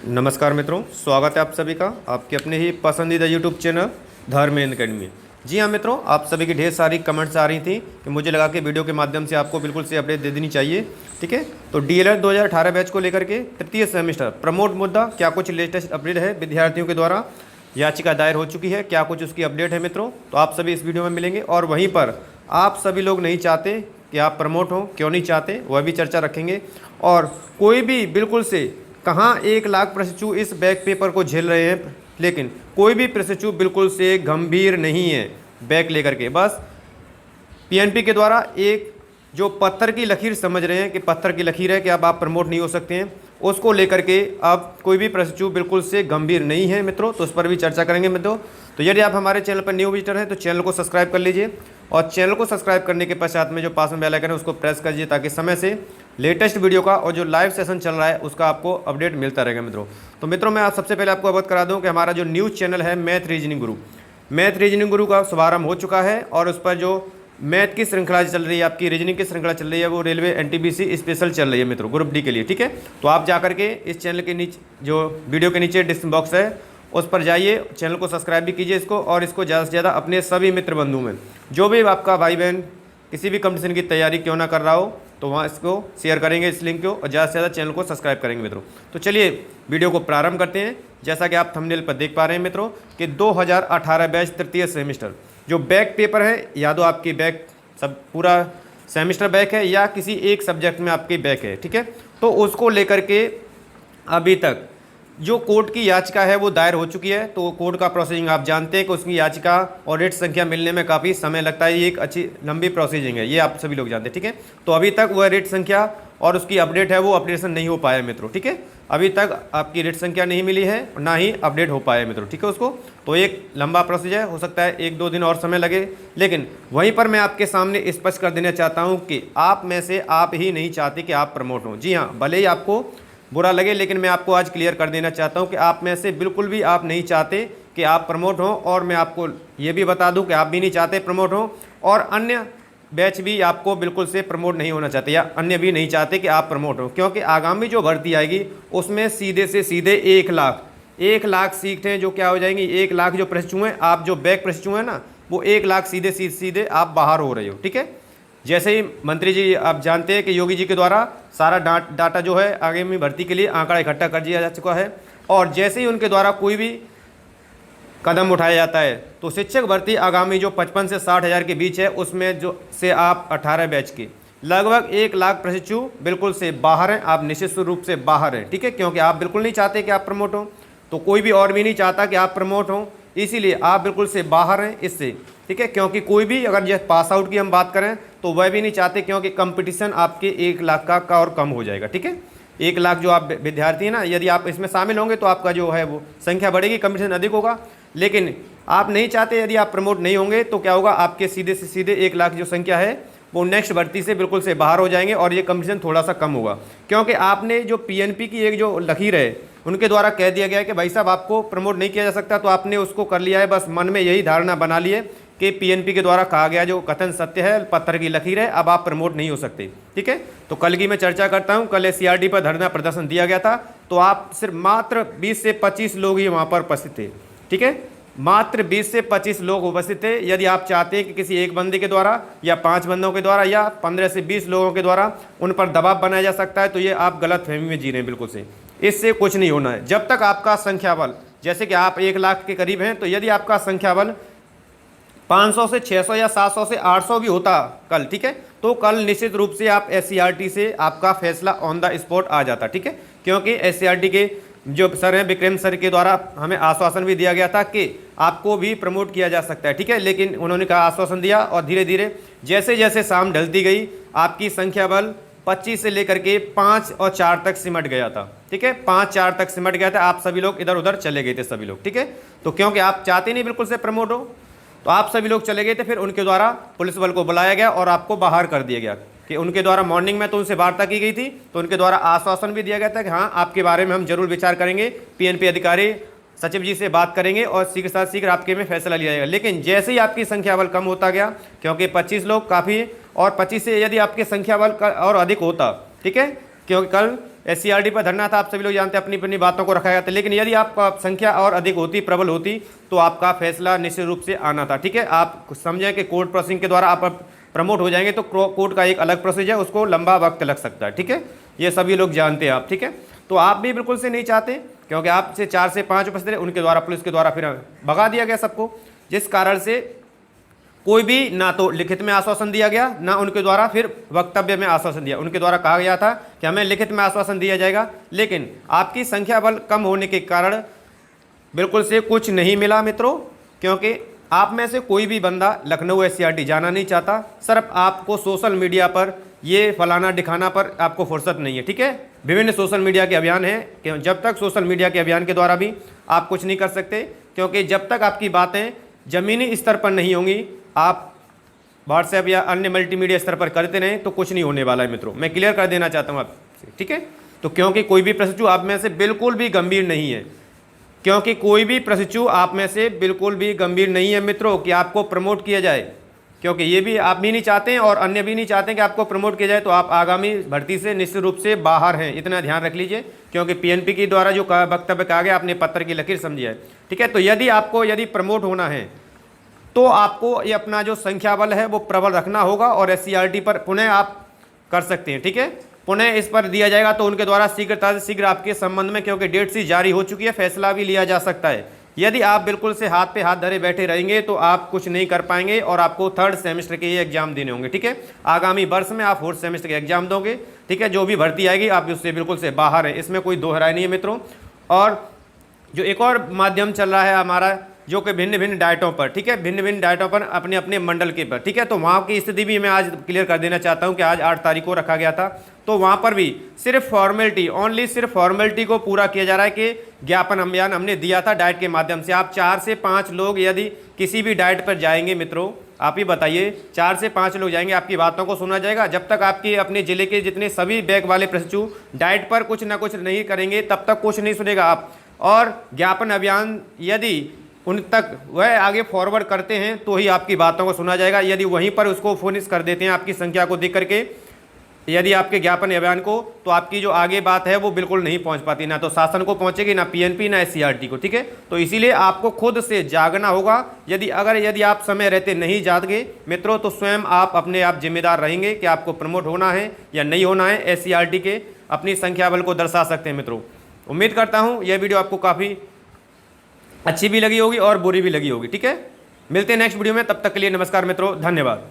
नमस्कार मित्रों, स्वागत है आप सभी का आपके अपने ही पसंदीदा यूट्यूब चैनल धर्मेंद्र अकेडमी। जी हाँ मित्रों, आप सभी की ढेर सारी कमेंट्स आ रही थी कि मुझे लगा कि वीडियो के माध्यम से आपको बिल्कुल से अपडेट दे देनी चाहिए। ठीक है, तो डीएलएड 2018 बैच को लेकर के तृतीय सेमेस्टर प्रमोट मुद्दा क्या कुछ लेटेस्ट अपडेट है, विद्यार्थियों के द्वारा याचिका दायर हो चुकी है, क्या कुछ उसकी अपडेट है मित्रों, तो आप सभी इस वीडियो में मिलेंगे। और वहीं पर आप सभी लोग नहीं चाहते कि आप प्रमोट हो, क्यों नहीं चाहते, वह भी चर्चा रखेंगे। और कोई भी बिल्कुल से कहाँ 1 लाख प्रशिक्षु इस बैक पेपर को झेल रहे हैं, लेकिन कोई भी प्रशिक्षु बिल्कुल से गंभीर नहीं है बैक लेकर के। बस पीएनपी के द्वारा एक जो पत्थर की लकीर समझ रहे हैं कि पत्थर की लकीर है कि अब आप प्रमोट नहीं हो सकते हैं, उसको लेकर के अब कोई भी प्रशिक्षु बिल्कुल से गंभीर नहीं है मित्रों, तो उस पर भी चर्चा करेंगे मित्रों। तो यदि आप हमारे चैनल पर न्यू विजिटर हैं तो चैनल को सब्सक्राइब कर लीजिए, और चैनल को सब्सक्राइब करने के पश्चात में जो पास में बेल आइकन है उसको प्रेस कर दीजिए, ताकि समय से लेटेस्ट वीडियो का और जो लाइव सेशन चल रहा है उसका आपको अपडेट मिलता रहेगा मित्रों। तो मित्रों, मैं आप सबसे पहले आपको अवगत करा दूं कि हमारा जो न्यूज़ चैनल है मैथ रीजनिंग गुरु का शुभारंभ हो चुका है, और उस पर जो मैथ की श्रृंखला चल रही है, आपकी रीजनिंग की श्रृंखला चल रही है, वो रेलवे एनटीपीसी स्पेशल चल रही है मित्रों, ग्रुप डी के लिए। ठीक है, तो आप जाकर के इस चैनल के नीचे जो वीडियो के नीचे डिस्क्रिप्शन बॉक्स है उस पर जाइए, चैनल को सब्सक्राइब भी कीजिए इसको, और इसको ज़्यादा से ज़्यादा अपने सभी मित्र बंधु में, जो भी आपका भाई बहन किसी भी कंपटीशन की तैयारी क्यों ना कर रहा हो, तो वहाँ इसको शेयर करेंगे इस लिंक को, और ज़्यादा से ज़्यादा चैनल को सब्सक्राइब करेंगे मित्रों। तो चलिए वीडियो को प्रारंभ करते हैं। जैसा कि आप थंबनेल पर देख पा रहे हैं मित्रों कि 2018 बैच तृतीय सेमेस्टर जो बैक पेपर है, या तो आपकी बैक सब पूरा सेमेस्टर बैक है या किसी एक सब्जेक्ट में आपकी बैक है, ठीक है, तो उसको लेकर के अभी तक जो कोर्ट की याचिका है वो दायर हो चुकी है। तो कोर्ट का प्रोसीजिंग आप जानते हैं कि उसकी याचिका और रेट संख्या मिलने में काफ़ी समय लगता है, ये एक अच्छी लंबी प्रोसीजिंग है, ये आप सभी लोग जानते हैं। ठीक है, तो अभी तक वह रेट संख्या और उसकी अपडेट है वो अपडेशन नहीं हो पाया मित्रों। ठीक है, अभी तक आपकी रेट संख्या नहीं मिली है, ना ही अपडेट हो पाया मित्रों। ठीक है, उसको तो एक लंबा प्रोसीजर हो सकता है, 1-2 दिन और समय लगे, लेकिन वहीं पर मैं आपके सामने स्पष्ट कर देना चाहता हूँ कि आप में से आप ही नहीं चाहते कि आप प्रमोट हों। जी हाँ, भले ही आपको बुरा लगे, लेकिन मैं आपको आज क्लियर कर देना चाहता हूं कि आप में से बिल्कुल भी आप नहीं चाहते कि आप प्रमोट हों, और मैं आपको ये भी बता दूं कि आप भी नहीं चाहते प्रमोट हों, और अन्य बैच भी आपको बिल्कुल से प्रमोट नहीं होना चाहते, या अन्य भी नहीं चाहते कि आप प्रमोट हों, क्योंकि आगामी जो भर्ती आएगी उसमें सीधे से सीधे 1 लाख सीटें जो क्या हो जाएंगी, 1 लाख जो प्रशिक्षु हैं, आप जो बैक प्रशिक्षु हैं ना, वो 1 लाख सीधे सीधे आप बाहर हो रहे हो। ठीक है, जैसे ही मंत्री जी आप जानते हैं कि योगी जी के द्वारा सारा डाटा जो है आगामी भर्ती के लिए आंकड़ा इकट्ठा कर दिया जा चुका है, और जैसे ही उनके द्वारा कोई भी कदम उठाया जाता है तो शिक्षक भर्ती आगामी जो 55 से 60 हज़ार के बीच है, उसमें जो से आप 18 बैच के लगभग 1 लाख प्रशिक्षु बिल्कुल से बाहर हैं, आप निश्चित रूप से बाहर हैं। ठीक है, क्योंकि आप बिल्कुल नहीं चाहते कि आप प्रमोट हों, तो कोई भी और भी नहीं चाहता कि आप प्रमोट हों, इसीलिए आप बिल्कुल से बाहर हैं इससे। ठीक है, क्योंकि कोई भी अगर जैसे पास आउट की हम बात करें तो वह भी नहीं चाहते, क्योंकि कंपटीशन आपके 1 लाख का और कम हो जाएगा। ठीक है, 1 लाख जो आप विद्यार्थी हैं ना, यदि आप इसमें शामिल होंगे तो आपका जो है वो संख्या बढ़ेगी, कंपटीशन अधिक होगा, लेकिन आप नहीं चाहते यदि आप प्रमोट नहीं होंगे तो क्या होगा, आपके सीधे से सीधे 1 लाख जो संख्या है वो नेक्स्ट भर्ती से बिल्कुल से बाहर हो जाएंगे, और ये कंपटीशन थोड़ा सा कम होगा, क्योंकि आपने जो पीएनपी की एक जो लकीर है उनके द्वारा कह दिया गया है कि भाई साहब आपको प्रमोट नहीं किया जा सकता, तो आपने उसको कर लिया है, बस मन में यही धारणा बना ली है कि पीएनपी के द्वारा कहा गया जो कथन सत्य है, पत्थर की लकीर है, अब आप प्रमोट नहीं हो सकते। ठीक है, तो कल की मैं चर्चा करता हूं, कल एससीईआरटी पर धरना प्रदर्शन दिया गया था, तो आप सिर्फ मात्र 20 से 25 लोग ही वहां पर उपस्थित थे। ठीक है, मात्र 20 से 25 लोग उपस्थित थे। यदि आप चाहते हैं कि किसी एक बंदे के द्वारा या 5 बंदों के द्वारा या 15 से 20 लोगों के द्वारा उन पर दबाव बनाया जा सकता है, तो ये आप गलत फहमी में जी रहे हैं बिल्कुल से, इससे कुछ नहीं होना है। जब तक आपका संख्या बल, जैसे कि आप 1 लाख के करीब हैं, तो यदि आपका संख्या बल 500 से 600 या 700 से 800 भी होता कल, ठीक है, तो कल निश्चित रूप से आप एससीईआरटी से आपका फैसला ऑन द स्पॉट आ जाता। ठीक है, क्योंकि एससीईआरटी के जो सर हैं विक्रम सर के द्वारा हमें आश्वासन भी दिया गया था कि आपको भी प्रमोट किया जा सकता है। ठीक है, लेकिन उन्होंने कहा आश्वासन दिया, और धीरे धीरे जैसे जैसे शाम ढलती गई आपकी संख्या बल 25 से लेकर के 5 और 4 तक सिमट गया था। ठीक है, 5-4 तक सिमट गया था, आप सभी लोग इधर उधर चले गए थे सभी लोग। ठीक है, तो क्योंकि आप चाहते नहीं बिल्कुल से प्रमोट हो, तो आप सभी लोग चले गए थे, फिर उनके द्वारा पुलिस बल को बुलाया गया और आपको बाहर कर दिया गया, कि उनके द्वारा मॉर्निंग में तो उनसे वार्ता की गई थी, तो उनके द्वारा आश्वासन भी दिया गया था कि हाँ आपके बारे में हम जरूर विचार करेंगे, पीएनपी अधिकारी सचिव जी से बात करेंगे और शीघ्र साथ शीघ्र आपके में फैसला लिया जाएगा। लेकिन जैसे ही आपकी संख्या बल कम होता गया, क्योंकि 25 लोग काफ़ी, और 25 से यदि आपकी संख्या बल और अधिक होता, ठीक है, क्योंकि कल SCRT पर धरना था, आप सभी लोग जानते हैं, अपनी अपनी बातों को रखा गया था। लेकिन यदि आपका संख्या और अधिक होती, प्रबल होती, तो आपका फैसला निश्चित रूप से आना था। ठीक है, आप समझें कि कोर्ट प्रोसीडिंग के द्वारा आप प्रमोट हो जाएंगे तो कोर्ट का एक अलग प्रोसीजर है, उसको लंबा वक्त लग सकता है। ठीक है, ये सभी लोग जानते हैं आप। ठीक है, तो आप भी बिल्कुल से नहीं चाहते, क्योंकि आपसे 4 से 5 उपस्थित रहे, उनके द्वारा पुलिस के द्वारा फिर भगा दिया गया सबको, जिस कारण से कोई भी ना तो लिखित में आश्वासन दिया गया, ना उनके द्वारा फिर वक्तव्य में आश्वासन दिया। उनके द्वारा कहा गया था कि हमें लिखित में आश्वासन दिया जाएगा, लेकिन आपकी संख्या बल कम होने के कारण बिल्कुल से कुछ नहीं मिला मित्रों, क्योंकि आप में से कोई भी बंदा लखनऊ SCRT जाना नहीं चाहता। सिर्फ आपको सोशल मीडिया पर ये फलाना दिखाना पर आपको फुर्सत नहीं है। ठीक है, विभिन्न सोशल मीडिया के अभियान हैं कि जब तक सोशल मीडिया के अभियान के द्वारा भी आप कुछ नहीं कर सकते, क्योंकि जब तक आपकी बातें ज़मीनी स्तर पर नहीं होंगी, आप व्हाट्सएप या अन्य मल्टीमीडिया स्तर पर करते रहें, तो कुछ नहीं होने वाला है मित्रों। मैं क्लियर कर देना चाहता हूँ आपसे। ठीक है, तो क्योंकि कोई भी प्रशिक्षु आप में से बिल्कुल भी गंभीर नहीं है, क्योंकि कोई भी प्रशिक्षु आप में से बिल्कुल भी गंभीर नहीं है मित्रों कि आपको प्रमोट किया जाए, क्योंकि ये भी आप भी नहीं चाहते हैं और अन्य भी नहीं चाहते हैं कि आपको प्रमोट किया जाए, तो आप आगामी भर्ती से निश्चित रूप से बाहर हैं। इतना ध्यान रख लीजिए, क्योंकि PNP के द्वारा जो वक्तव्य कहा गया, आपने पत्र की लकीर समझी है। ठीक है, तो यदि प्रमोट होना है तो आपको ये अपना जो संख्या बल है वो प्रबल रखना होगा, और SCRT पर पुनः आप कर सकते हैं। ठीक है, पुनः इस पर दिया जाएगा तो उनके द्वारा शीघ्रता से शीघ्र आपके संबंध में, क्योंकि डेट सी जारी हो चुकी है, फैसला भी लिया जा सकता है। यदि आप बिल्कुल से हाथ पे हाथ धरे बैठे रहेंगे तो आप कुछ नहीं कर पाएंगे, और आपको 3rd सेमेस्टर के ये एग्जाम देने होंगे। ठीक है, आगामी वर्ष में आप 4th सेमेस्टर के एग्जाम दोगे। ठीक है, जो भी भर्ती आएगी आप उससे बिल्कुल से बाहर है, इसमें कोई दो राय नहीं है मित्रों। और जो एक और माध्यम चल रहा है हमारा, जो कि भिन्न भिन्न डाइटों पर, ठीक है, भिन्न भिन्न डाइटों पर अपने अपने मंडल के पर, ठीक है, तो वहाँ की स्थिति भी मैं आज क्लियर कर देना चाहता हूँ कि आज 8 तारीख को रखा गया था, तो वहाँ पर भी सिर्फ फॉर्मेलिटी, ओनली सिर्फ फॉर्मेलिटी को पूरा किया जा रहा है कि ज्ञापन अभियान हमने दिया था डाइट के माध्यम से। आप 4 से 5 लोग यदि किसी भी डाइट पर जाएंगे मित्रों, आप ही बताइए, 4 से 5 लोग जाएंगे, आपकी बातों को सुना जाएगा। जब तक आपकी अपने जिले के जितने सभी बैग वाले प्रशिक्षु डाइट पर कुछ ना कुछ नहीं करेंगे, तब तक कुछ नहीं सुनेगा आप। और ज्ञापन अभियान यदि उन तक वह आगे फॉरवर्ड करते हैं तो ही आपकी बातों को सुना जाएगा। यदि वहीं पर उसको फिनिश कर देते हैं आपकी संख्या को देख करके, यदि आपके ज्ञापन अभियान को, तो आपकी जो आगे बात है वो बिल्कुल नहीं पहुंच पाती, ना तो शासन को पहुंचेगी, ना PNP, ना SCRT को। ठीक है, तो इसीलिए आपको खुद से जागना होगा। यदि आप समय रहते नहीं जागे मित्रों, तो स्वयं आप अपने आप जिम्मेदार रहेंगे कि आपको प्रमोट होना है या नहीं होना है। SCRT के अपनी संख्या बल को दर्शा सकते हैं मित्रों। उम्मीद करता हूँ यह वीडियो आपको काफ़ी अच्छी भी लगी होगी और बुरी भी लगी होगी। ठीक है, मिलते हैं नेक्स्ट वीडियो में, तब तक के लिए नमस्कार मित्रों, धन्यवाद।